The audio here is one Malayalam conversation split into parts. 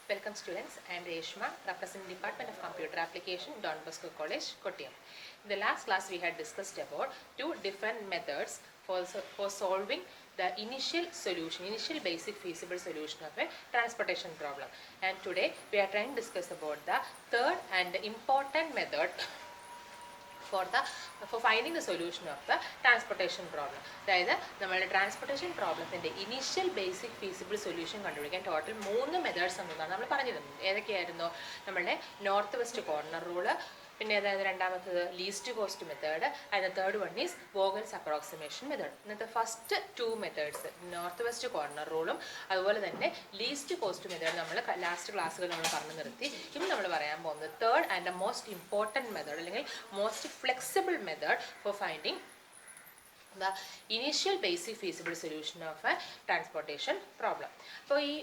Welcome students, I am Reshma, representing Department of Computer Application, Don Bosco College, Kottayam. In the last class we had discussed about two different methods for solving the initial basic feasible solution of a transportation problem. And today we are trying to discuss about the third and important method for finding the solution of the transportation problem. അതായത് നമ്മളുടെ ട്രാൻസ്പോർട്ടേഷൻ പ്രോബ്ലത്തിൻ്റെ ഇനീഷ്യൽ ബേസിക് ഫീസിബിൾ സൊല്യൂഷൻ കണ്ടുപിടിക്കാൻ ടോട്ടൽ 3 മെത്തേഡ്സ് ഉണ്ടെന്നാണ് നമ്മൾ പറഞ്ഞിരുന്നത്. ഏതൊക്കെയായിരുന്നു? നമ്മളുടെ നോർത്ത് വെസ്റ്റ് കോർണർ റൂള്, പിന്നെ അതായത് രണ്ടാമത്തത് least cost method, and third one is Vogel's approximation method. ഇന്നത്തെ first 2 methods north west corner റൂളും അതുപോലെ തന്നെ ലീസ്റ്റ് കോസ്റ്റ് മെത്തേഡ് നമ്മൾ ലാസ്റ്റ് ക്ലാസ്സുകൾ നമ്മൾ പറഞ്ഞു നിർത്തി. ഇനി നമ്മൾ പറയാൻ പോകുന്നത് third and the most important method അല്ലെങ്കിൽ most flexible method for finding the initial basic feasible solution of a transportation problem. അപ്പോൾ ഈ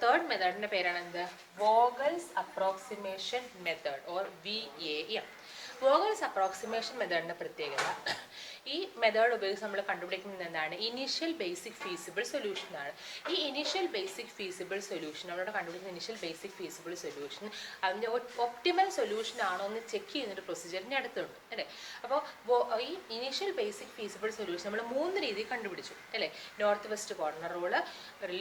തേർഡ് മെത്തേഡിൻ്റെ പേരാണ് എന്ത്? Vogel's approximation method or VAM. Vogel's approximation മെത്തേഡിൻ്റെ പ്രത്യേകത, ഈ മെത്തേഡ് ഉപയോഗിച്ച് നമ്മൾ കണ്ടുപിടിക്കുന്നത് എന്താണ്? ഇനീഷ്യൽ ബേസിക് ഫീസിബിൾ സൊല്യൂഷൻ ആണ്. ഈ ഇനീഷ്യൽ ബേസിക് ഫീസിബിൾ സൊല്യൂഷൻ നമ്മളോട് കണ്ടുപിടിക്കുന്ന ഇനീഷ്യൽ ബേസിക് ഫീസിബിൾ സൊല്യൂഷൻ അതിൻ്റെ ഒപ്റ്റിമൽ സൊല്യൂഷൻ ആണോ എന്ന് ചെക്ക് ചെയ്യുന്നൊരു പ്രൊസീജിയറിൻ്റെ അടുത്തുണ്ട് അല്ലേ. അപ്പോൾ ഈ ഇനീഷ്യൽ ബേസിക് ഫീസിബിൾ സൊല്യൂഷൻ നമ്മൾ 3 രീതിയിൽ കണ്ടുപിടിച്ചു അല്ലേ. North west corner rule,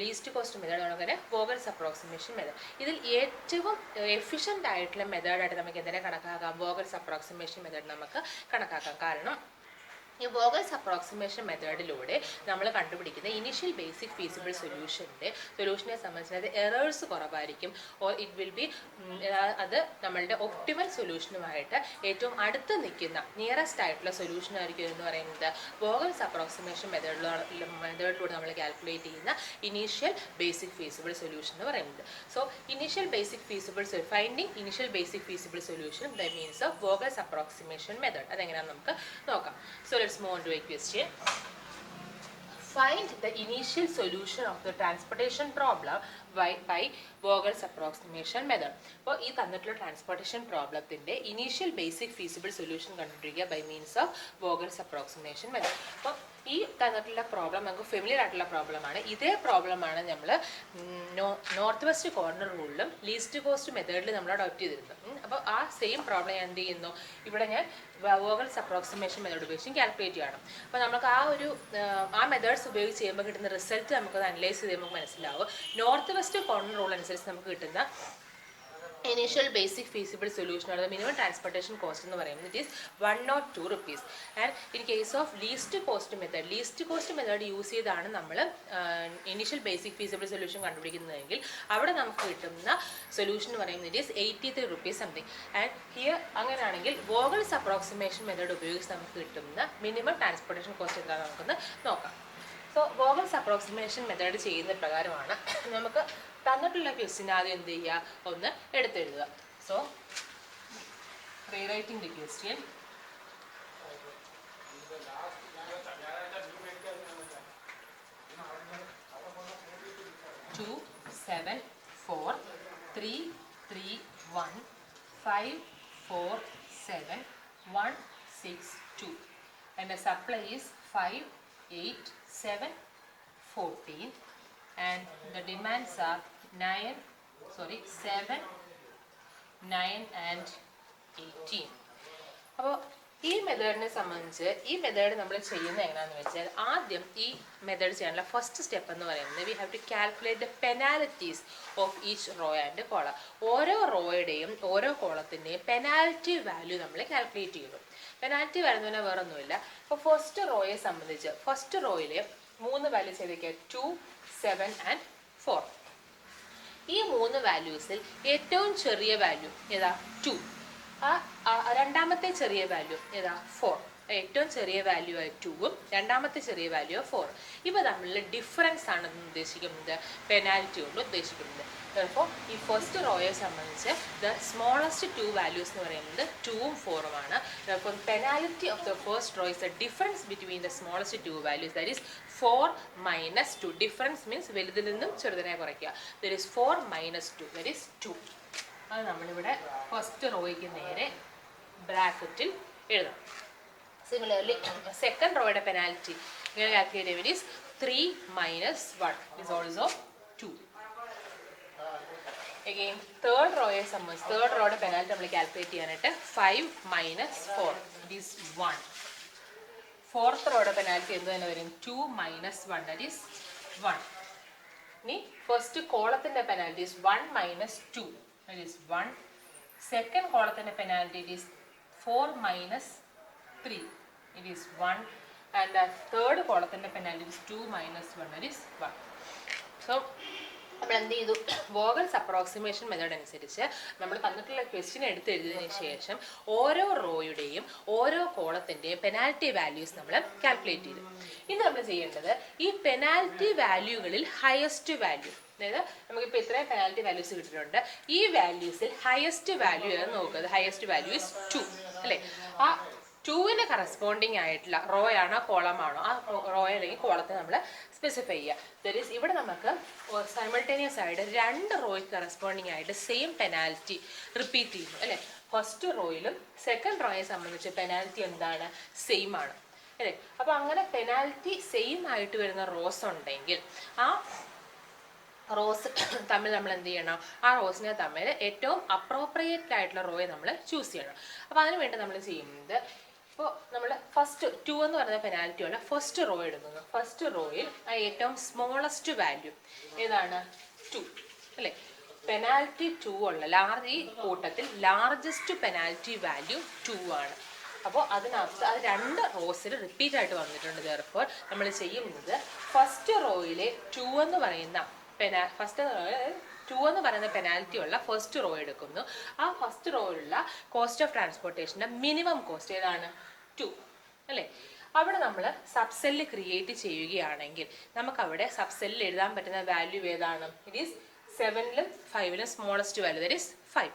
least cost method, അങ്ങനെ വോഗൽസ് അപ്രോക്സിമേഷൻ മെത്തേഡ്. ഇതിൽ ഏറ്റവും എഫിഷ്യൻ്റ് ആയിട്ടുള്ള മെത്തേഡായിട്ട് നമുക്ക് എന്തിനെ കണക്കാക്കാം? വോഗൽസ് അപ്രോക്സിമേഷൻ മെത്തേഡ് നമുക്ക് കണക്കാക്കാം. കാരണം ഈ വോഗൽസ് അപ്രോക്സിമേഷൻ മെത്തേഡിലൂടെ നമ്മൾ കണ്ടുപിടിക്കുന്ന ഇനീഷ്യൽ ബേസിക് ഫീസിബിൾ സൊല്യൂഷനെ സംബന്ധിച്ച് എറേഴ്സ് കുറവായിരിക്കും. ഓർ ഇറ്റ് വിൽ ബി അത് നമ്മളുടെ ഒപ്റ്റിമൽ സൊല്യൂഷനുമായിട്ട് ഏറ്റവും അടുത്ത് നിൽക്കുന്ന നിയറസ്റ്റ് ആയിട്ടുള്ള സൊല്യൂഷൻ ആയിരിക്കും എന്ന് പറയുന്നത് വോഗൽസ് അപ്രോക്സിമേഷൻ മെത്തേഡിലൂടെ നമ്മൾ കാൽക്കുലേറ്റ് ചെയ്യുന്ന ഇനീഷ്യൽ ബേസിക് ഫീസിബിൾ സൊല്യൂഷൻ എന്ന് പറയുന്നത്. So initial basic feasible finding initial basic feasible solution by means of Vogel's approximation method. അതെങ്ങനെയാണെന്ന് നമുക്ക് നോക്കാം. So let's move on to a question. Find the initial solution of the transportation problem by Vogel's approximation method. അപ്പോൾ ഈ തന്നിട്ടുള്ള ട്രാൻസ്പോർട്ടേഷൻ പ്രോബ്ലത്തിൻ്റെ ഇനീഷ്യൽ ബേസിക് ഫീസിബിൾ സൊല്യൂഷൻ കണ്ടുപിടിക്കുക by means of Vogel's approximation method. അപ്പോൾ ഈ തന്നിട്ടുള്ള പ്രോബ്ലം നമുക്ക് ഫെമിലിയർ ആയിട്ടുള്ള പ്രോബ്ലമാണ്. ഇതേ പ്രോബ്ലമാണ് നമ്മൾ നോർത്ത് വെസ്റ്റ് കോർണർ റൂളിലും ലീസ്റ്റ് കോസ്റ്റ് മെത്തേഡിൽ നമ്മൾ അഡോപ്റ്റ് ചെയ്തിരുന്നത്. അപ്പോൾ ആ സെയിം പ്രോബ്ലം ഞാൻ എന്ത് ചെയ്യുന്നു? ഇവിടെ ഞാൻ വോഗൽസ് അപ്രോക്സിമേഷൻ മെത്തേഡ് ഉപയോഗിച്ച് കാൽക്കുലേറ്റ് ചെയ്യണം. അപ്പോൾ നമുക്ക് ആ മെത്തേഡ്സ് ഉപയോഗിച്ച് ചെയ്യുമ്പോൾ കിട്ടുന്ന റിസൾട്ട് നമുക്കത് അനലൈസ് ചെയ്ത് നമുക്ക് മനസ്സിലാവും. നോർത്ത് വെസ്റ്റ് കോർണർ റൂൾ അനുസരിച്ച് നമുക്ക് കിട്ടുന്ന initial basic feasible solution or the minimum transportation cost എന്ന് പറയുന്നത് it is 102 rupees. And in case of least cost method use ചെയ്താണ് നമ്മൾ ഇനീഷ്യൽ ബേസിക് ഫീസിബിൾ സൊല്യൂഷൻ കണ്ടുപിടിക്കുന്നതെങ്കിൽ അവിടെ നമുക്ക് കിട്ടുന്ന സൊല്യൂഷൻ എന്ന് പറയുന്നത് it is 83 rupees something. And here അങ്ങനെയാണെങ്കിൽ വോഗൽസ് അപ്രോക്സിമേഷൻ മെത്തേഡ് ഉപയോഗിച്ച് നമുക്ക് കിട്ടുന്ന മിനിമം ട്രാൻസ്പോർട്ടേഷൻ കോസ്റ്റ് എത്രയാണ് നമുക്കൊന്ന് നോക്കാം. സോ വോഗൽസ് അപ്രോക്സിമേഷൻ മെത്തേഡ് ചെയ്യുന്ന പ്രകാരമാണ് നമുക്ക് തന്നിട്ടുള്ള ക്വസ്റ്റ്യൻ ആദ്യം എന്ത് ചെയ്യുക? ഒന്ന് എടുത്തെഴുതുക. So rewriting the question. To 7 4 3 3 1 5 4 7 1 6 2 and the supply is 5 8 7 14 and the demands are 7 9 and 18. അപ്പോൾ ഈ മെത്തേഡിനെ സംബന്ധിച്ച് ഈ മെത്തേഡ് നമ്മൾ ചെയ്യുന്നത് എങ്ങനെയാണെന്ന് വെച്ചാൽ ആദ്യം ഈ മെത്തേഡ് ചെയ്യാനുള്ള ഫസ്റ്റ് സ്റ്റെപ്പ് എന്ന് പറയുന്നത് we have to calculate the penalties of each row and column. ഓരോ റോയുടെയും ഓരോ കോളത്തിൻ്റെയും പെനാൽറ്റി വാല്യൂ നമ്മൾ കാൽക്കുലേറ്റ് ചെയ്യുന്നു. പെനാൽറ്റി വരുന്നതിന് വേറെ ഒന്നുമില്ല. ഇപ്പോൾ ഫസ്റ്റ് റോയെ സംബന്ധിച്ച് ഫസ്റ്റ് റോയിൽ 3 വാല്യൂസ് ഏതൊക്കെയാണ്? 2 7 and 4. ഈ 3 വാല്യൂസിൽ ഏറ്റവും ചെറിയ വാല്യൂ ഏതാ? 2. രണ്ടാമത്തെ ചെറിയ വാല്യൂ ഏതാ? 4. ഏറ്റവും ചെറിയ വാല്യൂ ആയ 2ഉം രണ്ടാമത്തെ ചെറിയ വാല്യൂ 4. ഇവ തമ്മിലുള്ള ഡിഫറൻസ് ആണ് ഉദ്ദേശിക്കുന്നത് പെനാൽറ്റി കൊണ്ട് ഉദ്ദേശിക്കുന്നത്. അപ്പോൾ ഈ ഫസ്റ്റ് റോയെ സംബന്ധിച്ച് ദ സ്മോളസ്റ്റ് 2 വാല്യൂസ് എന്ന് പറയുന്നത് 2ഉം 4ഉമാണ്. അപ്പോൾ penalty of the first row is the difference between the smallest 2 values, that is 4 - 2. Difference means വലുതിൽ നിന്നും ചെറുതിനെ കുറയ്ക്കുക. That is 4 - 2, that is 2. അത് നമ്മളിവിടെ ഫസ്റ്റ് റോയ്ക്ക് നേരെ ബ്രാക്കറ്റിൽ എഴുതാം. സിമിലർലി സെക്കൻഡ് റോയുടെ പെനാൽറ്റി ഇങ്ങനെ കാൽക്കുലേറ്റ് ചെയ്യുമ്പോൾ it is 3 - 1 is also 2. Again third റോയെ സംബന്ധിച്ച് തേർഡ് റോയുടെ പെനാൽറ്റി നമ്മൾ കാൽക്കുലേറ്റ് ചെയ്യാനായിട്ട് 5 minus 4 that is 1. Fourth റോയുടെ penalty എന്ത് തന്നെ വരും? 2 മൈനസ് 1 ദറ്റ് ഈസ് 1. ഇനി ഫസ്റ്റ് കോളത്തിന്റെ penalty is 1 minus 2 that is 1. Second കോളത്തിന്റെ penalty is 4 minus 3 it is 1. And the third column penalty is 2 minus 1 that is 1. So നമ്മൾ എന്ത് ചെയ്തു? വോഗൽസ് അപ്രോക്സിമേഷൻ മെത്തേഡ് അനുസരിച്ച് നമ്മൾ തന്നിട്ടുള്ള ക്വസ്റ്റ്യൻ എടുത്തെഴുതിയതിനു ശേഷം ഓരോ റോയുടെയും ഓരോ കോളത്തിൻ്റെയും പെനാൽറ്റി വാല്യൂസ് നമ്മൾ കാൽക്കുലേറ്റ് ചെയ്തു. ഇനി നമ്മൾ ചെയ്യേണ്ടത് ഈ പെനാൽറ്റി വാല്യൂകളിൽ ഹയസ്റ്റ് വാല്യൂ, അതായത് നമുക്കിപ്പോൾ ഇത്രയും പെനാൽറ്റി വാല്യൂസ് കിട്ടിയിട്ടുണ്ട്, ഈ വാല്യൂസിൽ ഹയസ്റ്റ് വാല്യൂ ഏതെന്ന് നോക്കുക. ഹയസ്റ്റ് വാല്യൂ ഇസ് 2 അല്ലേ? ആ 2ന് കറസ്പോണ്ടിങ് ആയിട്ടുള്ള റോ ആണോ കോളമാണോ ആ റോ അല്ലെങ്കിൽ കോളത്തെ നമ്മൾ സ്പെസിഫൈ ചെയ്യുക. ദറ്റ് ഈസ് ഇവിടെ നമുക്ക് സൈമൾട്ടേനിയസ് ആയിട്ട് 2 റോയ്ക്ക് കറസ്പോണ്ടിങ് ആയിട്ട് സെയിം പെനാൽറ്റി റിപ്പീറ്റ് ചെയ്യുന്നു അല്ലേ? ഫസ്റ്റ് റോയിലും സെക്കൻഡ് റോയെ സംബന്ധിച്ച് പെനാൽറ്റി എന്താണ്? സെയിം ആണ് അല്ലേ? അപ്പോൾ അങ്ങനെ പെനാൽറ്റി സെയിം ആയിട്ട് വരുന്ന റോസ് ഉണ്ടെങ്കിൽ ആ റോസ് തമ്മിൽ നമ്മൾ എന്ത് ചെയ്യണം? ആ റോസിനെ തമ്മിൽ ഏറ്റവും അപ്രോപ്രിയേറ്റ് ആയിട്ടുള്ള റോയെ നമ്മൾ ചൂസ് ചെയ്യണം. അപ്പോൾ അതിന് വേണ്ടി നമ്മൾ ചെയ്യുന്നത്, ഇപ്പോൾ നമ്മൾ ഫസ്റ്റ് 2 എന്ന് പറയുന്ന പെനാൽറ്റി ഉള്ള ഫസ്റ്റ് റോ എടുക്കുന്നു. ഫസ്റ്റ് റോയിൽ ആ ഏറ്റവും സ്മോളസ്റ്റ് വാല്യൂ ഏതാണ്? 2 അല്ലേ? പെനാൽറ്റി 2 ഉള്ള ഈ കൂട്ടത്തിൽ ലാർജസ്റ്റ് പെനാൽറ്റി വാല്യൂ 2 ആണ്. അപ്പോൾ അതിനകത്ത് അത് 2 റോസിൽ റിപ്പീറ്റ് ആയിട്ട് വന്നിട്ടുണ്ട്. therefore നമ്മൾ ചെയ്യുന്നത് ഫസ്റ്റ് റോയിലെ 2 എന്ന് പറയുന്ന ഫസ്റ്റ് 2 എന്ന് പറയുന്ന പെനാൽറ്റി ഉള്ള ഫസ്റ്റ് റോ എടുക്കുന്നു. ആ ഫസ്റ്റ് റോയിലുള്ള കോസ്റ്റ് ഓഫ് ട്രാൻസ്പോർട്ടേഷൻ്റെ മിനിമം കോസ്റ്റ് ഏതാണ്? 2 അല്ലേ? അവിടെ നമ്മൾ സബ്സെല്ല് ക്രിയേറ്റ് ചെയ്യുകയാണെങ്കിൽ നമുക്കവിടെ സബ്സെല്ലിൽ എഴുതാൻ പറ്റുന്ന വാല്യൂ ഏതാണ്? ഇറ്റ് ഈസ് 7ലും 5ലും സ്മോളസ്റ്റ് വാല്യൂ ദറ്റ് ഈസ് 5.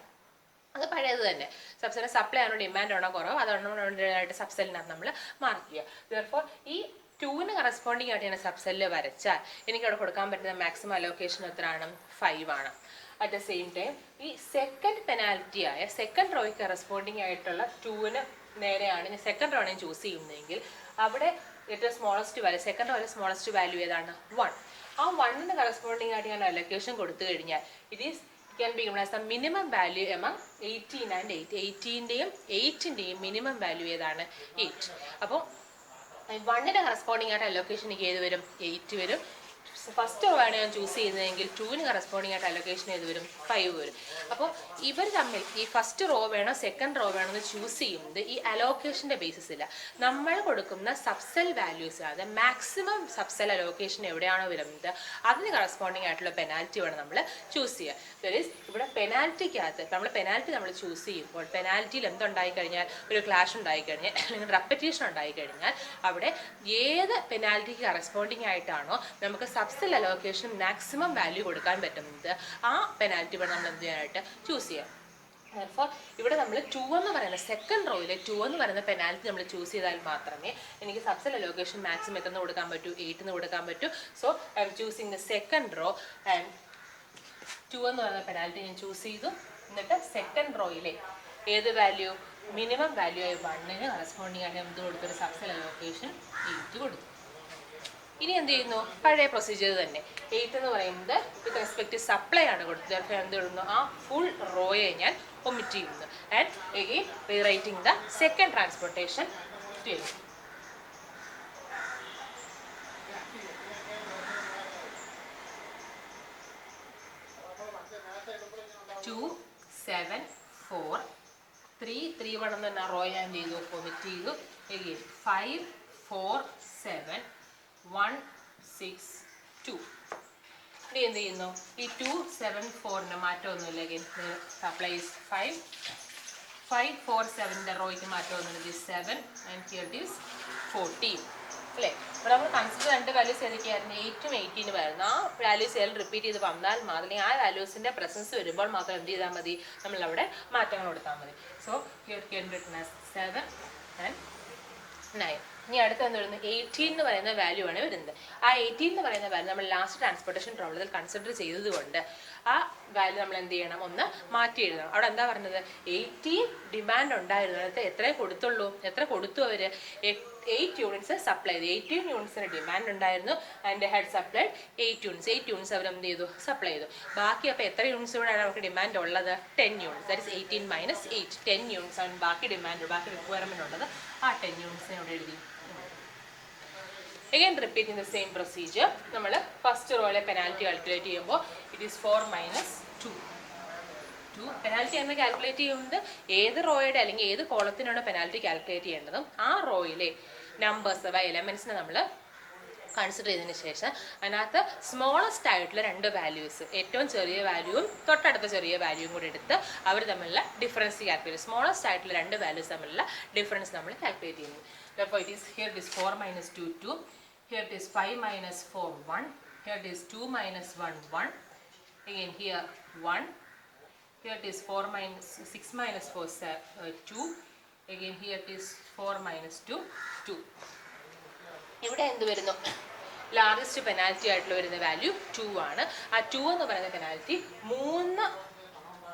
അത് പഴയത് തന്നെ. സബ്സെല്ലിന് സപ്ലൈ ആണോ ഡിമാൻഡ് ആണോ കുറവ് അതുകൊണ്ടായിട്ട് സബ്സെല്ലിനകത്ത് നമ്മൾ മാർക്ക് ചെയ്യുക. therefore ഈ 2ന് കറസ്പോണ്ടിങ് ആയിട്ട് ഞാൻ സബ്സെല്ല് വരച്ചാൽ എനിക്ക് അവിടെ കൊടുക്കാൻ പറ്റുന്ന മാക്സിമം അലോക്കേഷൻ എത്രയാണ്? 5 ആണ്. അറ്റ് ദ സെയിം ടൈം ഈ സെക്കൻഡ് പെനാൽറ്റി ആയ സെക്കൻഡ് റോയ്ക്ക് കറസ്പോണ്ടിങ് ആയിട്ടുള്ള 2ന് നേരെയാണ് ഞാൻ സെക്കൻഡ് റോ ഞാൻ ചൂസ് ചെയ്യുന്നതെങ്കിൽ അവിടെ ഏറ്റവും സ്മോളസ്റ്റ് വാല്യൂ സെക്കൻഡ് റോയിലെ സ്മോളസ്റ്റ് വാല്യൂ ഏതാണ്? 1. ആ 1ന് കറസ്പോണ്ടിങ് ആയിട്ട് ഞാൻ അലോക്കേഷൻ കൊടുത്തു കഴിഞ്ഞാൽ it is can be given as the minimum value among 18 and 8. 18ൻ്റെയും 8ൻ്റെയും minimum value ഏതാണ്? 8. അപ്പോൾ 1ന് കറസ്പോണ്ടിങ് ആയിട്ട് അലോക്കേഷൻ എനിക്ക് ഏത് വരും? 8 വരും. ഫസ്റ്റ് റോ ആണ് ഞാൻ ചൂസ് ചെയ്യുന്നതെങ്കിൽ 2ന് കറസ്പോണ്ടിങ് ആയിട്ട് അലോക്കേഷൻ ഏത് വരും? 5 വരും. അപ്പോൾ ഇവർ തമ്മിൽ ഈ ഫസ്റ്റ് റോ വേണോ സെക്കൻഡ് റോ വേണോ എന്ന് ചൂസ് ചെയ്യുന്നത് ഈ അലോക്കേഷൻ്റെ ബേസിസില്ല. നമ്മൾ കൊടുക്കുന്ന സബ്സെൽ വാല്യൂസ് ആണ് മാക്സിമം സബ്സെൽ അലോക്കേഷൻ എവിടെയാണോ വരുന്നത് അതിന് കറസ്പോണ്ടിങ് ആയിട്ടുള്ള പെനാൽറ്റി വേണം നമ്മൾ ചൂസ് ചെയ്യുക. ദാറ്റ് ഈസ് ഇവിടെ പെനാൽറ്റിക്കകത്ത് നമ്മൾ ചൂസ് ചെയ്യുമ്പോൾ പെനാൽറ്റിയിൽ എന്തുണ്ടായിക്കഴിഞ്ഞാൽ ഒരു ക്ലാഷ് ഉണ്ടായിക്കഴിഞ്ഞാൽ അല്ലെങ്കിൽ റെപ്പറ്റീഷൻ ഉണ്ടായിക്കഴിഞ്ഞാൽ അവിടെ ഏത് പെനാൽറ്റിക്ക് കറസ്പോണ്ടിങ് ആയിട്ടാണോ നമുക്ക് സബ്സെൽ അലോക്കേഷൻ മാക്സിമം വാല്യൂ കൊടുക്കാൻ പറ്റുന്നത് ആ പെനാൽറ്റി വേണം നമ്മൾ എന്ത് ചെയ്യാനായിട്ട് ചൂസ് ചെയ്യാം. therefore ഇവിടെ നമ്മൾ 2 എന്ന് പറയുന്ന സെക്കൻഡ് റോയിലെ 2 എന്ന് പറയുന്ന പെനാൽറ്റി നമ്മൾ ചൂസ് ചെയ്താൽ മാത്രമേ എനിക്ക് സബ്സെൽ അലോക്കേഷൻ മാക്സിമം എത്ര കൊടുക്കാൻ പറ്റൂ? 8 കൊടുക്കാൻ പറ്റൂ. So I M choosing the second row and 2 എന്ന് പറയുന്ന പെനാൽറ്റി ഞാൻ ചൂസ് ചെയ്തു. എന്നിട്ട് സെക്കൻഡ് റോയിലെ ഏത് വാല്യൂ? മിനിമം വാല്യൂ ആയി 1ന് കറസ്പോണ്ടിങ് ആയിട്ട് എന്ത് കൊടുത്തൊരു സബ്സെൽ അലോക്കേഷൻ 8 കൊടുത്തു. ഇനി എന്ത് ചെയ്യുന്നു? പഴയ പ്രൊസീജിയർ തന്നെ. 8 എന്ന് പറയുന്നത് വിത്ത് റെസ്പെക്ട് സപ്ലൈ ആണ് കൊടുത്തത്. therefore എന്ത് ഇടുന്നു? ആ ഫുൾ റോയെ ഞാൻ ഒമിറ്റ് ചെയ്യുന്നു. And again rewriting the second transportation table. 2 7 4 3 3 1 എന്ന് പറഞ്ഞ റോ ഞാൻ ചെയ്തു ഒമിറ്റ് ചെയ്തു. എഗെയിൻ 5 4 7 1 6 2. ഇനി എന്ത് ചെയ്യുന്നു? ഈ 2 7 4ന് മാറ്റമൊന്നുമില്ല. എഗെയിൻ സപ്ലൈ ഈസ് 5 5 4 7ൻ്റെ റോയ്ക്ക് മാറ്റമൊന്നുമില്ല. 7 ആൻഡ് ഹിയർ ഇറ്റ് ഈസ് 14 അല്ലേ? അപ്പോൾ നമ്മൾ കൺസിഡർ 2 വാല്യൂസ് ഏതൊക്കെയായിരുന്നു? 8ഉം 18ഉം ആയിരുന്നു. ആ വാല്യൂസ് ഏതെങ്കിലും റിപ്പീറ്റ് ചെയ്ത് വന്നാൽ മാത്രമേ ആ വാല്യൂസിൻ്റെ പ്രസൻസ് വരുമ്പോൾ മാത്രം എന്ത് ചെയ്താൽ മതി? നമ്മളവിടെ മാറ്റങ്ങൾ കൊടുത്താൽ മതി. So here can written as 7 and 9. ഇനി അടുത്ത് എന്ത് വരുന്നത്? 18 എന്ന് പറയുന്ന വാല്യൂ ആണ് വരുന്നത്. ആ 18 എന്ന് പറയുന്ന വാല്യൂ നമ്മൾ ലാസ്റ്റ് ട്രാൻസ്പോർട്ടേഷൻ പ്രോബ്ലത്തിൽ കൺസിഡർ ചെയ്തതുകൊണ്ട് ആ വാല്യൂ നമ്മൾ എന്ത് ചെയ്യണം? ഒന്ന് മാറ്റി എഴുതണം. അവിടെ എന്താ പറഞ്ഞത്? 18 ഡിമാൻഡ് ഉണ്ടായിരുന്നു. അതിനകത്ത് എത്ര കൊടുത്തുള്ളൂ? എത്ര കൊടുത്തു അവർ? 8 യൂണിറ്റ്സ് സപ്ലൈ ചെയ്തു. 18 യൂണിറ്റ്സിന് ഡിമാൻഡ് ഉണ്ടായിരുന്നു ആൻഡ് ഹാഡ് സപ്ലൈഡ് 8 യൂണിറ്റ്സ് അവർ എന്ത് ചെയ്തു, സപ്ലൈ ചെയ്തു. ബാക്കി അപ്പോൾ എത്ര യൂണിറ്റ്സ് കൂടെയാണ് അവർക്ക് ഡിമാൻഡ് ഉള്ളത്? 10 units. That is 18 minus 8, 10 units ആണ് ബാക്കി ഡിമാൻഡ്, ബാക്കി റിക്വയർമെന്റ് ഉള്ളത്. ആ 10 യൂണിറ്റ്സിനെ ഇവിടെ എഴുതി. Again repeating the same procedure. നമ്മൾ ഫസ്റ്റ് റോയിലെ പെനാൽറ്റി കാൽക്കുലേറ്റ് ചെയ്യുമ്പോൾ ഇറ്റ് ഈസ് 4 മൈനസ് 2. പെനാൽറ്റി എന്ന് കാൽക്കുലേറ്റ് ചെയ്യുന്നത് ഏത് റോയുടെ അല്ലെങ്കിൽ ഏത് കോളത്തിനാണ് പെനാൽറ്റി കാൽക്കുലേറ്റ് ചെയ്യേണ്ടതും ആ റോയിലെ നമ്പേഴ്സ് അഥവാ എലമെന്റ്സിനെ നമ്മൾ കൺസിഡർ ചെയ്തതിന് ശേഷം അതിനകത്ത് സ്മോളസ്റ്റ് ആയിട്ടുള്ള 2 വാല്യൂസ്, ഏറ്റവും ചെറിയ വാല്യൂവും തൊട്ടടുത്ത ചെറിയ വാല്യൂവും കൂടി എടുത്ത് അവർ തമ്മിലുള്ള ഡിഫറൻസ് കാൽക്കുലേറ്റ്, സ്മോളസ്റ്റ് ആയിട്ടുള്ള 2 വാല്യൂസ് തമ്മിലുള്ള ഡിഫറൻസ് നമ്മൾ കാൽക്കുലേറ്റ് ചെയ്യുന്നു. Therefore it is here it is 4 minus 2 2, here it is 5 minus 4 1, here it is 2 minus 1 1, again here 1, here it is 4 minus 6 minus 4 2, again here it is 4 minus 2 2. ഇവിടെ എന്ത് വരുന്നു? ലാർജസ്റ്റ് പെനാൽറ്റി ആയിട്ടുള്ള വരുന്ന വാല്യൂ 2 ആണ്. ആ 2 എന്ന് പറയുന്ന പെനാൽറ്റി 3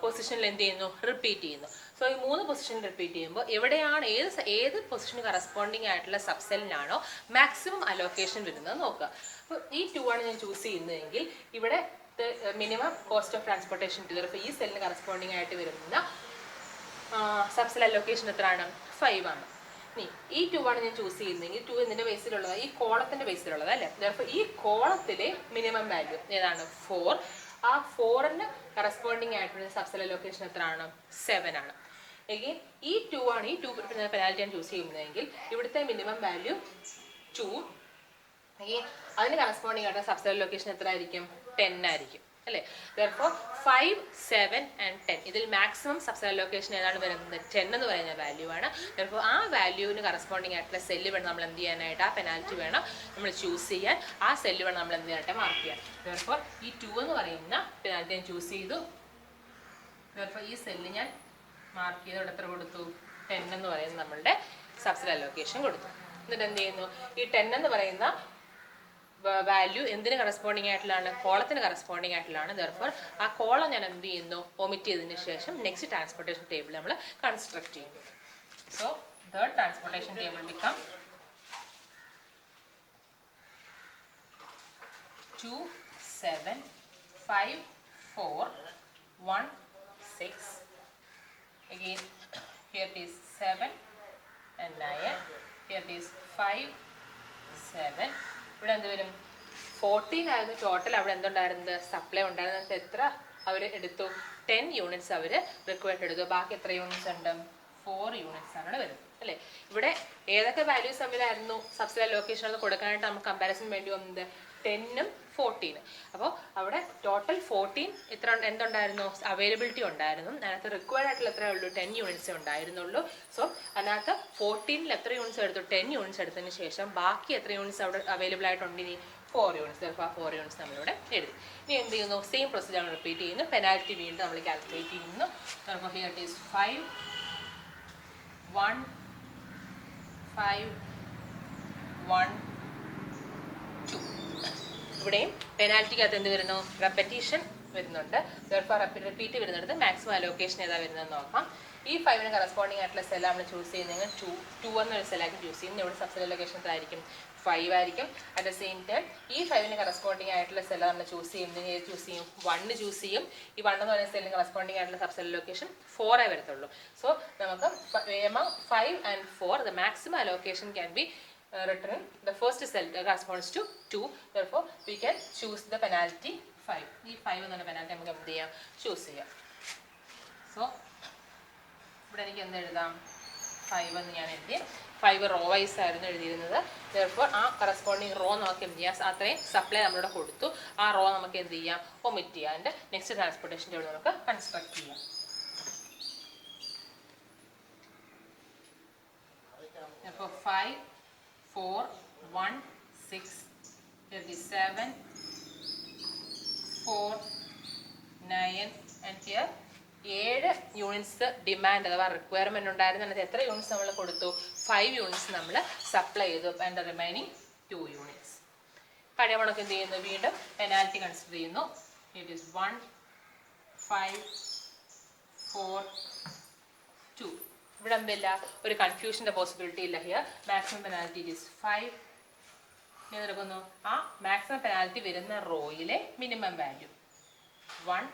പൊസിഷനിൽ എന്ത് ചെയ്യുന്നു? റിപ്പീറ്റ് ചെയ്യുന്നു. സോ ഈ 3 പൊസിഷൻ റിപ്പീറ്റ് ചെയ്യുമ്പോൾ എവിടെയാണ് ഏത് പൊസിഷന് കറസ്പോണ്ടിങ് ആയിട്ടുള്ള സബ്സെല്ലിനാണോ മാക്സിമം അലോക്കേഷൻ വരുന്നത് നോക്കുക. അപ്പോൾ ഈ 2 ആണ് ഞാൻ ചൂസ് ചെയ്യുന്നതെങ്കിൽ ഇവിടെ minimum cost of transportation two, അപ്പോൾ ഈ സെല്ലിന് കറസ്പോണ്ടിങ് ആയിട്ട് വരുന്ന സബ്സെൽ അലോക്കേഷൻ എത്രയാണ്? 5 ആണ്. ഇനി ഈ 2 ആണ് ഞാൻ ചൂസ് ചെയ്യുന്നതെങ്കിൽ 2 എന്തിൻ്റെ ബേസിലുള്ളത്? ഈ കോളത്തിൻ്റെ ബേസിലുള്ളത് അല്ലേ. അപ്പോൾ ഈ കോളത്തിലെ മിനിമം വാല്യൂ ഏതാണ്? 4. ആ 4ന് കറസ്പോണ്ടിങ് ആയിട്ടുള്ള സബ്സെൽ അലോക്കേഷൻ എത്രയാണ്? 7 ആണ്. എഗെയിൻ ഈ 2 ആണ് ഈ 2 പെനാൽറ്റി ഞാൻ ചൂസ് ചെയ്യുന്നതെങ്കിൽ ഇവിടുത്തെ മിനിമം വാല്യൂ 2. എഗെയിൻ അതിന് കറസ്പോണ്ടിങ് ആയിട്ടുള്ള സബ്സെൽ അലോക്കേഷൻ എത്ര ആയിരിക്കും? 10 ആയിരിക്കും അല്ലേ. Therefore 5, 7 and 10 ഇതിൽ മാക്സിമം സബ്സെൽ അലോക്കേഷൻ ഏതാണ് വരുന്നത്? 10 എന്ന് പറയുന്ന വാല്യൂ ആണ്. Therefore ആ വാല്യൂവിന് കറസ്പോണ്ടിങ് ആയിട്ടുള്ള സെല്ല് വേണം നമ്മൾ എന്ത് ചെയ്യാനായിട്ട്, ആ പെനാൽറ്റി വേണം നമ്മൾ ചൂസ് ചെയ്യാൻ. ആ സെല്ല് വേണം നമ്മൾ എന്ത് ചെയ്യാനായിട്ട് മാർക്ക് ചെയ്യാൻ. Therefore ഈ 2 എന്ന് പറയുന്ന പെനാൽറ്റി ഞാൻ ചൂസ് ചെയ്തു. Therefore ഈ സെല്ല് ഞാൻ മാർക്ക് ചെയ്ത് ഇവിടെ എത്ര കൊടുത്തു? 10 എന്ന് പറയുന്ന നമ്മളുടെ സബ്സെൽ അലോക്കേഷൻ കൊടുത്തു. എന്നിട്ട് എന്ത് ചെയ്യുന്നു? ഈ 10 എന്ന് പറയുന്ന വാല്യൂ എന്തിന് കറസ്പോണ്ടിങ് ആയിട്ടുള്ളതാണ്? കോളത്തിന് കറസ്പോണ്ടിങ് ആയിട്ടുള്ളതാണ്. Therefore ആ കോളം ഞാൻ എന്ത് ചെയ്യുന്നു? ഒമിറ്റ് ചെയ്തതിന് ശേഷം നെക്സ്റ്റ് ട്രാൻസ്പോർട്ടേഷൻ ടേബിൾ നമ്മൾ കൺസ്ട്രക്ട് ചെയ്യുന്നു. So third transportation table become 2 7 5 4 1 6. Again here it is 7 and 9, here it is 5 7. ഇവിടെ എന്ത് വരും? 14 ആയിരുന്നു ടോട്ടൽ. അവിടെ എന്തുണ്ടായിരുന്നത്? സപ്ലൈ ഉണ്ടായിരുന്നത്. എത്ര അവർ എടുത്തു? 10 യൂണിറ്റ്സ് അവർ റിക്വയർഡ് എടുത്തു. ബാക്കി എത്ര യൂണിറ്റ്സ് ഉണ്ട്? 4 യൂണിറ്റ്സ് ആണ് വരുന്നത് അല്ലേ. ഇവിടെ ഏതൊക്കെ വാല്യൂസ് തമ്മിലായിരുന്നു സബ്സിഡി അലോക്കേഷൻ അത് കൊടുക്കാനായിട്ട് നമുക്ക് കമ്പാരിസൺ വേണ്ടി വന്നത്? 10ഉം 14. അപ്പോൾ അവിടെ ടോട്ടൽ 14 എത്ര എന്തുണ്ടായിരുന്നു? അവൈലബിലിറ്റി ഉണ്ടായിരുന്നു. അതിനകത്ത് റിക്വയർഡ് ആയിട്ടുള്ള എത്രയേ ഉള്ളൂ? 10 യൂണിറ്റ്സ് ഉണ്ടായിരുന്നുള്ളൂ. സോ അതിനകത്ത് 14ൽ എത്ര യൂണിറ്റ്സ് എടുത്തു? 10 യൂണിറ്റ്സ് എടുത്തതിന് ശേഷം ബാക്കി എത്ര യൂണിറ്റ്സ് അവിടെ അവൈലബിൾ ആയിട്ടുണ്ട്? ഇനി 4 യൂണിറ്റ്സ്. ചിലപ്പോൾ ആ 4 യൂണിറ്റ്സ് നമ്മളിവിടെ എഴുതി. ഇനി എന്ത് ചെയ്യുന്നു? സെയിം പ്രൊസീജിയർ റിപ്പീറ്റ് ചെയ്യുന്നു. പെനാൽറ്റി വീണ്ടും നമ്മൾ കാൽക്കുലേറ്റ് ചെയ്യുന്നു. ചിലപ്പോൾ ഹിയർ ഇറ്റ് ഈസ് 5 1 5 1 2. ഇവിടെയും പെനാൽറ്റിക്കകത്ത് എന്ത് വരുന്നു? റെപ്പറ്റീഷൻ വരുന്നുണ്ട്. റിപ്പീറ്റ് വരുന്നുണ്ട്. മാക്സിമം അലോക്കേഷൻ ഏതാ വരുന്നതെന്ന് നോക്കാം. ഈ 5ന് കറസ്പോണ്ടിങ് ആയിട്ടുള്ള സെല്ല് നമ്മൾ ചൂസ് ചെയ്യുന്നെങ്കിൽ 2 എന്നൊരു സെല്ലാക്കി ചൂസ് ചെയ്യുന്നത്. ഇവിടെ സബ്സിഡി അലോക്കേഷൻ എത്രയായിരിക്കും? 5 ആയിരിക്കും. അറ്റ് ദ സെയിം ടൈം ഈ 5ന് കറസ്പോണ്ടിങ് ആയിട്ടുള്ള സെല്ല് നമ്മൾ ചൂസ് ചെയ്യുന്നത് ഏത് ചൂസ് ചെയ്യും? 1 ചൂസ് ചെയ്യും. ഈ 1 എന്ന് പറയുന്ന സെല്ലിന് കറസ്പോണ്ടിങ് ആയിട്ടുള്ള സബ്സിഡി അലോക്കേഷൻ 4 വരത്തുള്ളൂ. സോ നമുക്ക് 5 and 4 the maximum allocation can be written. The first cell corresponds to 2. Therefore we can choose the penalty 5. ഈ 5 എന്നുള്ള പെനാൽറ്റി നമുക്ക് എന്ത് ചെയ്യാം? ചൂസ് ചെയ്യാം. സോ ഇവിടെ എനിക്ക് എന്ത് എഴുതാം? 5 എന്ന് ഞാൻ എഴുതി. 5 റോ വൈസ് ആയിരുന്നു എഴുതിയിരുന്നത്. Therefore ആ കറസ്പോണ്ടിങ് റോ നമുക്ക് എന്ത് ചെയ്യാം? അത്രയും സപ്ലൈ നമ്മളിവിടെ കൊടുത്തു. ആ റോ നമുക്ക് എന്ത് ചെയ്യാം? ഒമിറ്റ് ചെയ്യാം. അതിൻ്റെ നെക്സ്റ്റ് ട്രാൻസ്പോർട്ടേഷൻ ഇവിടെ നമുക്ക് കൺസ്ട്രക്ട് ചെയ്യാം. അപ്പോൾ 5 4 1 6, here is 7 4 9 and here 7 units demand അഥവാ റിക്വയർമെന്റ് ഉണ്ടായിരുന്നു. അതിനകത്ത് എത്ര യൂണിറ്റ്സ് നമ്മൾ കൊടുത്തു? 5 യൂണിറ്റ്സ് നമ്മൾ സപ്ലൈ ചെയ്തു. And remaining 2 units. പഴയ കണക്ക് എന്ത് ചെയ്യുന്നു? വീണ്ടും പെനാൽറ്റി കൺസിഡർ ചെയ്യുന്നു. It is 1 5 4 2. ഇവിടെ എന്തില്ല, ഒരു കൺഫ്യൂഷൻ്റെ പോസിബിലിറ്റി ഇല്ല. Here maximum penalty is 5. ഇനി എടുക്കുന്നു ആ മാക്സിമം പെനാൽറ്റി വരുന്ന റോയിലെ മിനിമം വാല്യൂ 1.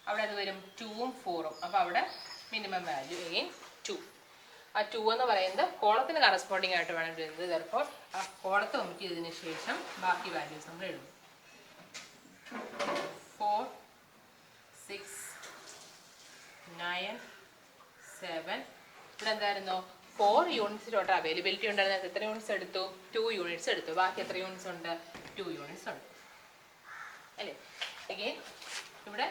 അവിടെ അത് വരും 2ഉം 4ഉം. അപ്പോൾ അവിടെ മിനിമം വാല്യൂ എഗെയിൻ 2. ആ 2 എന്ന് പറയുന്നത് കോളത്തിന് കറസ്പോണ്ടിങ് ആയിട്ട് വേണം വരുന്നത്. ചിലപ്പോൾ ആ കോളത്തെ ഒമിറ്റ് ചെയ്തതിന് ശേഷം ബാക്കി വാല്യൂസ് നമ്മൾ എഴുതും. 4, 6, 9, 7. ഇവിടെ എന്തായിരുന്നു 4 യൂണിറ്റ്സ് ടോട്ടൽ അവൈലബിലിറ്റി ഉണ്ടായിരുന്നത്. എത്ര യൂണിറ്റ്സ് എടുത്തു? 2 യൂണിറ്റ്സ് എടുത്തു. ബാക്കി എത്ര യൂണിറ്റ്സ് ഉണ്ട്? 2 യൂണിറ്റ്സ് ഉണ്ട് അല്ലേ. അഗെയിൻ ഇവിടെ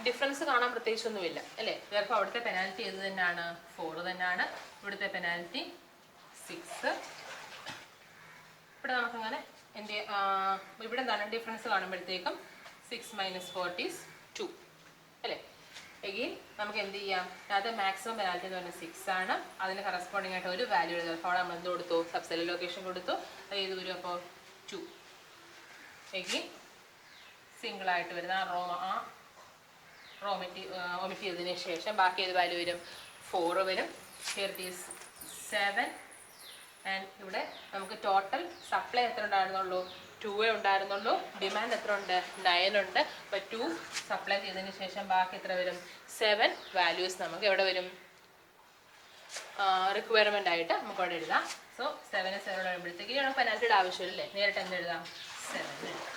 ഡിഫറൻസ് കാണാൻ പ്രത്യേകിച്ചൊന്നുമില്ല അല്ലേ. ചിലപ്പോൾ അവിടുത്തെ പെനാൽറ്റി ഏത് തന്നെയാണ്? 4 തന്നെയാണ്. ഇവിടുത്തെ പെനാൽറ്റി 6. ഇവിടെ നമുക്കങ്ങനെ ഇവിടെ എന്താണ് ഡിഫറൻസ് കാണുമ്പോഴത്തേക്കും 6 - 4 is 2 അല്ലേ. എഗെയിൻ നമുക്ക് എന്ത് ചെയ്യാം, അത് മാക്സിമം പെനാൽറ്റി എന്ന് പറഞ്ഞാൽ 6 ആണ്. അതിന് കറസ്പോണ്ടിങ് ആയിട്ട് ഒരു വാല്യൂ എഴുതുക. അപ്പോൾ അവിടെ നമ്മൾ എന്ത് കൊടുത്തു? സബ്സെൽ ലൊക്കേഷൻ കൊടുത്തു. അത് ഏത് വരും? അപ്പോൾ 2. എഗെയിൻ സിംഗിൾ ആയിട്ട് വരുന്ന ആ റോ ഒമിറ്റ് ചെയ്തതിന് ശേഷം ബാക്കി ഏത് വാല്യൂ വരും? 4 വരും. Here it is 7. ആൻഡ് ഇവിടെ നമുക്ക് ടോട്ടൽ സപ്ലൈ എത്ര ഉണ്ടായിരുന്നുള്ളൂ? 2 ഉണ്ടായിരുന്നുള്ളൂ. ഡിമാൻഡ് എത്ര ഉണ്ട്? 9 ഉണ്ട്. അപ്പോൾ 2 സപ്ലൈ ചെയ്തതിന് ശേഷം ബാക്കി എത്ര വരും? 7 വാല്യൂസ് നമുക്ക് എവിടെ വരും? റിക്വയർമെൻ്റ് ആയിട്ട് നമുക്ക് അവിടെ എഴുതാം. സോ 7 വരുമ്പോഴത്തേക്ക് നമുക്ക് പെനാൽറ്റിയുടെ ആവശ്യമില്ലേ, നേരിട്ട് എന്ത് എഴുതാം? 7 എഴുതാം.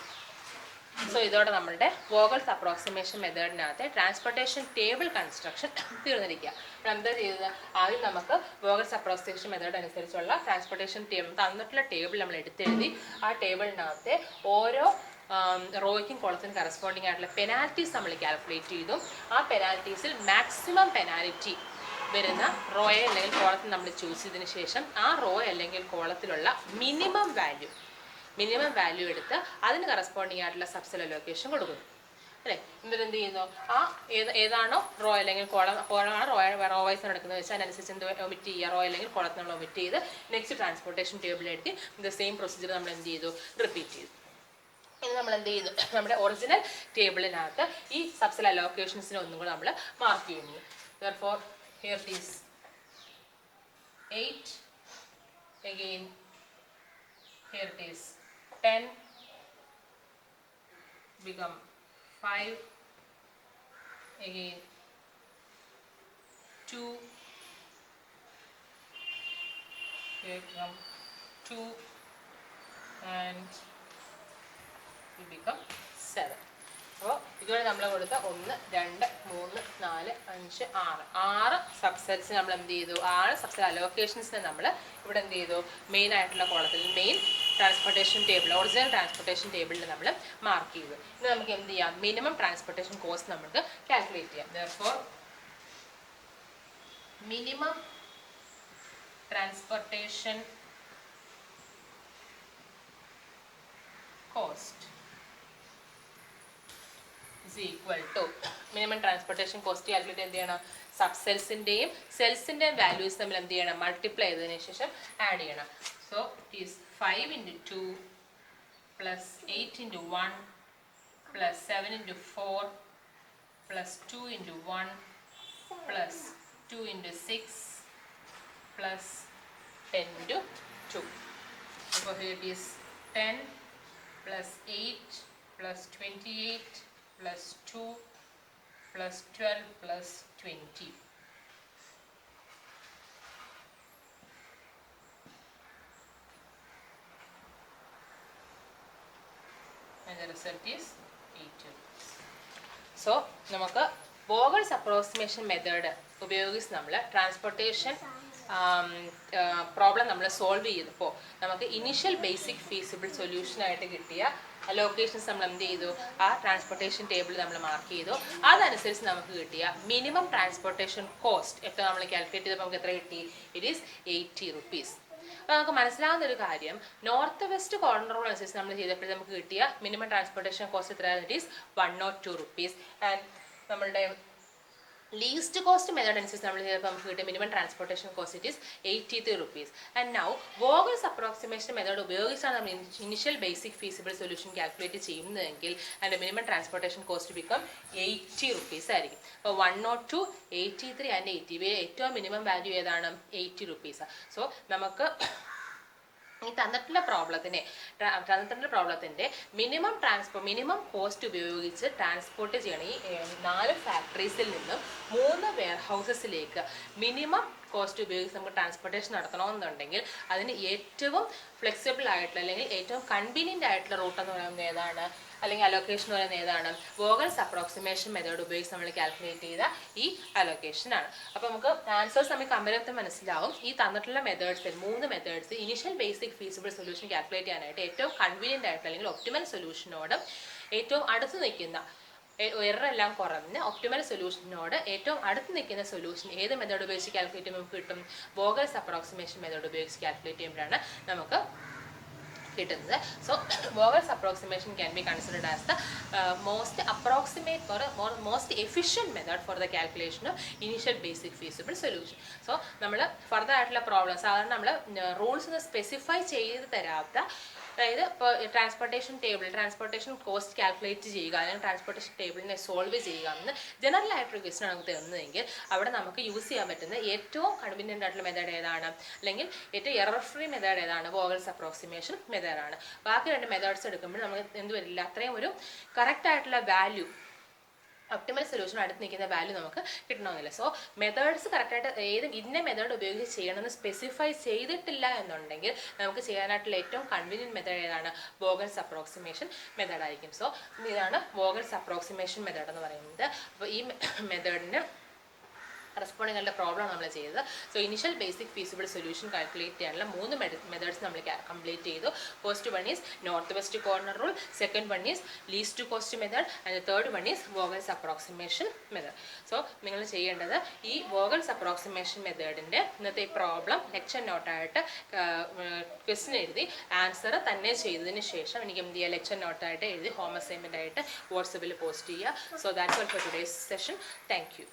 സോ ഇതോടെ നമ്മളുടെ വോഗൽസ് അപ്രോക്സിമേഷൻ മെത്തേഡിനകത്തെ ട്രാൻസ്പോർട്ടേഷൻ ടേബിൾ കൺസ്ട്രക്ഷൻ തീർന്നിരിക്കുക. അപ്പോൾ എന്താ ചെയ്തത്? ആദ്യം നമുക്ക് വോഗൽസ് അപ്രോക്സിമേഷൻ മെത്തേഡ് അനുസരിച്ചുള്ള ട്രാൻസ്പോർട്ടേഷൻ ടേബിൾ തന്നിട്ടുള്ള ടേബിൾ നമ്മൾ എടുത്തെഴുതി. ആ ടേബിളിനകത്തെ ഓരോ റോയ്ക്കും കോളത്തിനും കറസ്പോണ്ടിങ് ആയിട്ടുള്ള പെനാൽറ്റീസ് നമ്മൾ കാൽക്കുലേറ്റ് ചെയ്തു. ആ പെനാൽറ്റീസിൽ മാക്സിമം പെനാൽറ്റി വരുന്ന റോയെ അല്ലെങ്കിൽ കോളത്തിൽ നമ്മൾ ചൂസ് ചെയ്തതിന് ശേഷം ആ റോ അല്ലെങ്കിൽ കോളത്തിലുള്ള മിനിമം വാല്യൂ എടുത്ത് അതിന് കറസ്പോണ്ടിങ് ആയിട്ടുള്ള സബ്സെൽ ലൊക്കേഷൻ കൊടുക്കുന്നു അല്ലേ. എന്നിട്ട് എന്ത് ചെയ്യുന്നു? ആ ഏതാണോ റോ അല്ലെങ്കിൽ കോളമാണ് റോ വൈസ് നടക്കുന്നത് വെച്ചാൽ അതിനനുസരിച്ച് എന്ത് ഒമിറ്റ് ചെയ്യുക? റോ അല്ലെങ്കിൽ കോളത്തിൽ നമ്മൾ ഒമിറ്റ് ചെയ്ത് നെക്സ്റ്റ് ട്രാൻസ്പോർട്ടേഷൻ ടേബിൾ എടുത്ത് ദ സെയിം പ്രൊസീജിയർ നമ്മൾ എന്ത് ചെയ്തു? റിപ്പീറ്റ് ചെയ്തു. ഇനി നമ്മൾ എന്ത് ചെയ്തു? നമ്മുടെ ഒറിജിനൽ ടേബിളിനകത്ത് ഈ സബ്സെൽ അലോക്കേഷൻസിനെ ഒന്നും കൂടെ നമ്മൾ മാർക്ക് ചെയ്യുന്നു. Therefore, here it is 8. Again, here it is 10. Become 5. Again 2. Here come 2 and it become 7. അപ്പോൾ ഇതുവരെ നമ്മൾ കൊടുത്ത 1, 2, 3, 4, 5, 6 സബ്സെറ്റ്സ് നമ്മൾ എന്ത് ചെയ്തു? 6 സബ്സെറ്റ് അലോക്കേഷൻസിനെ നമ്മൾ ഇവിടെ എന്ത് ചെയ്തു? മെയിൻ ആയിട്ടുള്ള കോളത്തിൽ main transportation table original transportation ടേബിളിൽ നമ്മൾ മാർക്ക് ചെയ്തു. ഇനി നമുക്ക് എന്ത് ചെയ്യാം? മിനിമം ട്രാൻസ്പോർട്ടേഷൻ കോസ്റ്റ് നമുക്ക് കാൽക്കുലേറ്റ് ചെയ്യാം. Therefore, minimum transportation cost is equal to minimum transportation cost calculate എന്ത് ചെയ്യണം? സബ്സെൽസിൻ്റെയും സെൽസിൻ്റെയും വാല്യൂസ് തമ്മിൽ എന്ത് ചെയ്യണം? മൾട്ടിപ്ലൈ ചെയ്തതിന് ശേഷം ആഡ് ചെയ്യണം. So it is 5 × 2 plus 8 × 1 plus 7 × 4 plus 2 × 1 plus 2 × 6 plus 10 × 2. So here it is 10 plus 8 plus 28 plus 2 plus 12 plus 20. And the result is 8. So, നമുക്ക് വോഗൽസ് അപ്രോക്സിമേഷൻ മെത്തേഡ് ഉപയോഗിച്ച് നമ്മൾ ട്രാൻസ്പോർട്ടേഷൻ പ്രോബ്ലം നമ്മൾ സോൾവ് ചെയ്തപ്പോൾ നമുക്ക് ഇനിഷ്യൽ ബേസിക് ഫീസിബിൾ സൊല്യൂഷനായിട്ട് കിട്ടിയ ലൊക്കേഷൻസ് നമ്മൾ എന്ത് ചെയ്തു? ആ ട്രാൻസ്പോർട്ടേഷൻ ടേബിൾ നമ്മൾ മാർക്ക് ചെയ്തു. അതനുസരിച്ച് നമുക്ക് കിട്ടിയ മിനിമം ട്രാൻസ്പോർട്ടേഷൻ കോസ്റ്റ് എത്ര നമ്മൾ കാൽക്കുലേറ്റ് ചെയ്തപ്പോൾ നമുക്ക് എത്ര കിട്ടി? It is 80 rupees. അപ്പോൾ നമുക്ക് മനസ്സിലാവുന്ന ഒരു കാര്യം, നോർത്ത് വെസ്റ്റ് കോർണർ റൂൾ അനുസരിച്ച് നമ്മൾ ചെയ്തപ്പോൾ നമുക്ക് കിട്ടിയ മിനിമം ട്രാൻസ്പോർട്ടേഷൻ കോസ്റ്റ് എത്രയാണ്? It is 102 rupees. ആൻഡ് നമ്മളുടെ least cost method അനുസരിച്ച് നമ്മൾ നമുക്ക് കിട്ടിയ minimum transportation cost it is 83 rupees. And now Vogel's approximation method ഉപയോഗിച്ചാണ് നമ്മൾ initial basic feasible solution calculate ചെയ്യുന്നതെങ്കിൽ അതിൻ്റെ minimum transportation cost become 80 rupees ആയിരിക്കും. അപ്പോൾ 102, 83 ആൻഡ് 80 ഏറ്റവും മിനിമം വാല്യൂ ഏതാണ്? 80 റുപ്പീസ്. സോ നമുക്ക് ഈ തന്നിട്ടുള്ള പ്രോബ്ലത്തിൻ്റെ മിനിമം കോസ്റ്റ് ഉപയോഗിച്ച് ട്രാൻസ്പോർട്ട് ചെയ്യണം. ഈ 4 ഫാക്ടറീസിൽ നിന്നും 3 വെയർ ഹൗസസിലേക്ക് മിനിമം കോസ്റ്റ് ഉപയോഗിച്ച് നമുക്ക് ട്രാൻസ്പോർട്ടേഷൻ നടത്തണമെന്നുണ്ടെങ്കിൽ അതിന് ഏറ്റവും ഫ്ലെക്സിബിൾ ആയിട്ടുള്ള അല്ലെങ്കിൽ ഏറ്റവും കൺവീനിയൻ്റ് ആയിട്ടുള്ള റൂട്ട് എന്ന് പറയുന്നത് ഏതാണ്? അല്ലെങ്കിൽ അലോക്കേഷൻ എന്ന് പറയുന്നത് ഏതാണ്? വോഗൽസ് അപ്രോക്സിമേഷൻ മെത്തേഡ് ഉപയോഗിച്ച് നമ്മൾ കാൽക്കുലേറ്റ് ചെയ്ത ഈ അലോക്കേഷനാണ്. അപ്പോൾ നമുക്ക് ആൻസേഴ്സ് നമ്മൾ കമ്പയർ ചെയ്ത് മനസ്സിലാവും. ഈ തന്നിട്ടുള്ള methods 3 methods initial basic feasible solution calculate ചെയ്യാനായിട്ട് ഏറ്റവും കൺവീനിയൻ്റ് ആയിട്ടുള്ള അല്ലെങ്കിൽ ഒപ്റ്റിമൽ സൊല്യൂഷനോട് ഏറ്റവും അടുത്ത് നിൽക്കുന്ന എററെല്ലാം കുറഞ്ഞ് ഒപ്റ്റിമൽ സൊല്യൂഷനോട് ഏറ്റവും അടുത്ത് നിൽക്കുന്ന സൊല്യൂഷൻ ഏത് മെത്തേഡ് ഉപയോഗിച്ച് കാൽക്കുലേറ്റ് ചെയ്യുമ്പോൾ നമുക്ക് കിട്ടും? വോഗൽസ് അപ്രോക്സിമേഷൻ മെത്തേഡ് ഉപയോഗിച്ച് കാൽക്കുലേറ്റ് ചെയ്യുമ്പോഴാണ് നമുക്ക് കിട്ടുന്നത്. So Vogel's approximation can be considered as the most approximate or most efficient method for the calculation of initial basic feasible solution. So നമ്മൾ ഫർദർ ആയിട്ടുള്ള പ്രോബ്ലം സാധാരണ നമ്മൾ റൂൾസ് ഒന്ന് സ്പെസിഫൈ ചെയ്ത് തരാത്ത, അതായത് ഇപ്പോൾ ട്രാൻസ്പോർട്ടേഷൻ കോസ്റ്റ് കാൽക്കുലേറ്റ് ചെയ്യുക അല്ലെങ്കിൽ ട്രാൻസ്പോർട്ടേഷൻ ടേബിളിനെ സോൾവ് ചെയ്യുക എന്ന് ജനറൽ ആയിട്ടൊരു ക്വസ്റ്റൻ നമുക്ക് തരുന്നതെങ്കിൽ അവിടെ നമുക്ക് യൂസ് ചെയ്യാൻ പറ്റുന്ന ഏറ്റവും കൺവീനിയൻ്റ് ആയിട്ടുള്ള മെത്തേഡ് ഏതാണ്? അല്ലെങ്കിൽ ഏറ്റവും എറർ ഫ്രീ മെത്തേഡ് ഏതാണ്? വോഗൽസ് അപ്രോക്സിമേഷൻ മെത്തേഡാണ്. ബാക്കി 2 മെത്തേഡ്സ് എടുക്കുമ്പോൾ നമുക്ക് എന്ത് വരില്ല, അത്രയും ഒരു കറക്റ്റ് ആയിട്ടുള്ള വാല്യൂ ഒപ്റ്റിമൽ സൊല്യൂഷൻ അടുത്ത് നിൽക്കുന്ന വാല്യൂ നമുക്ക് കിട്ടണമെന്നില്ല. സോ മെത്തേഡ്സ് കറക്റ്റായിട്ട് ഇന്ന മെത്തേഡ് ഉപയോഗിച്ച് ചെയ്യണമെന്ന് സ്പെസിഫൈ ചെയ്തിട്ടില്ല എന്നുണ്ടെങ്കിൽ നമുക്ക് ചെയ്യാനായിട്ടുള്ള ഏറ്റവും കൺവീനിയൻറ്റ് മെത്തേഡ് ഏതാണ്? വോഗൽസ് അപ്രോക്സിമേഷൻ മെത്തേഡ് ആയിരിക്കും. സോ ഇതാണ് വോഗൽസ് അപ്രോക്സിമേഷൻ മെത്തേഡ് എന്ന് പറയുന്നത്. അപ്പോൾ ഈ മെത്തേഡിന് കറസ്പോണ്ടിങ് ആയിട്ടുള്ള പ്രോബ്ലം നമ്മൾ ചെയ്തത്. So initial basic feasible solution calculate ചെയ്യാനുള്ള 3 മെത്തേഡ്സ് നമ്മൾ കംപ്ലീറ്റ് ചെയ്തു. First one is north west corner rule, second one is least cost method and third one is Vogel's approximation method. So നിങ്ങൾ ചെയ്യേണ്ടത് ഈ വോഗൽസ് അപ്രോക്സിമേഷൻ മെത്തേഡിൻ്റെ ഇന്നത്തെ പ്രോബ്ലം ലെക്ചർ നോട്ടായിട്ട് ക്വസ്റ്റ്യൻ എഴുതി ആൻസർ തന്നെ ചെയ്തതിന് ശേഷം എനിക്ക് എന്ത് ചെയ്യുക, ലെക്ചർ നോട്ടായിട്ട് എഴുതി ഹോം അസൈൻമെൻ്റ് ആയിട്ട് വാട്സപ്പിൽ പോസ്റ്റ് ചെയ്യുക. So that's all for today's session. Thank you.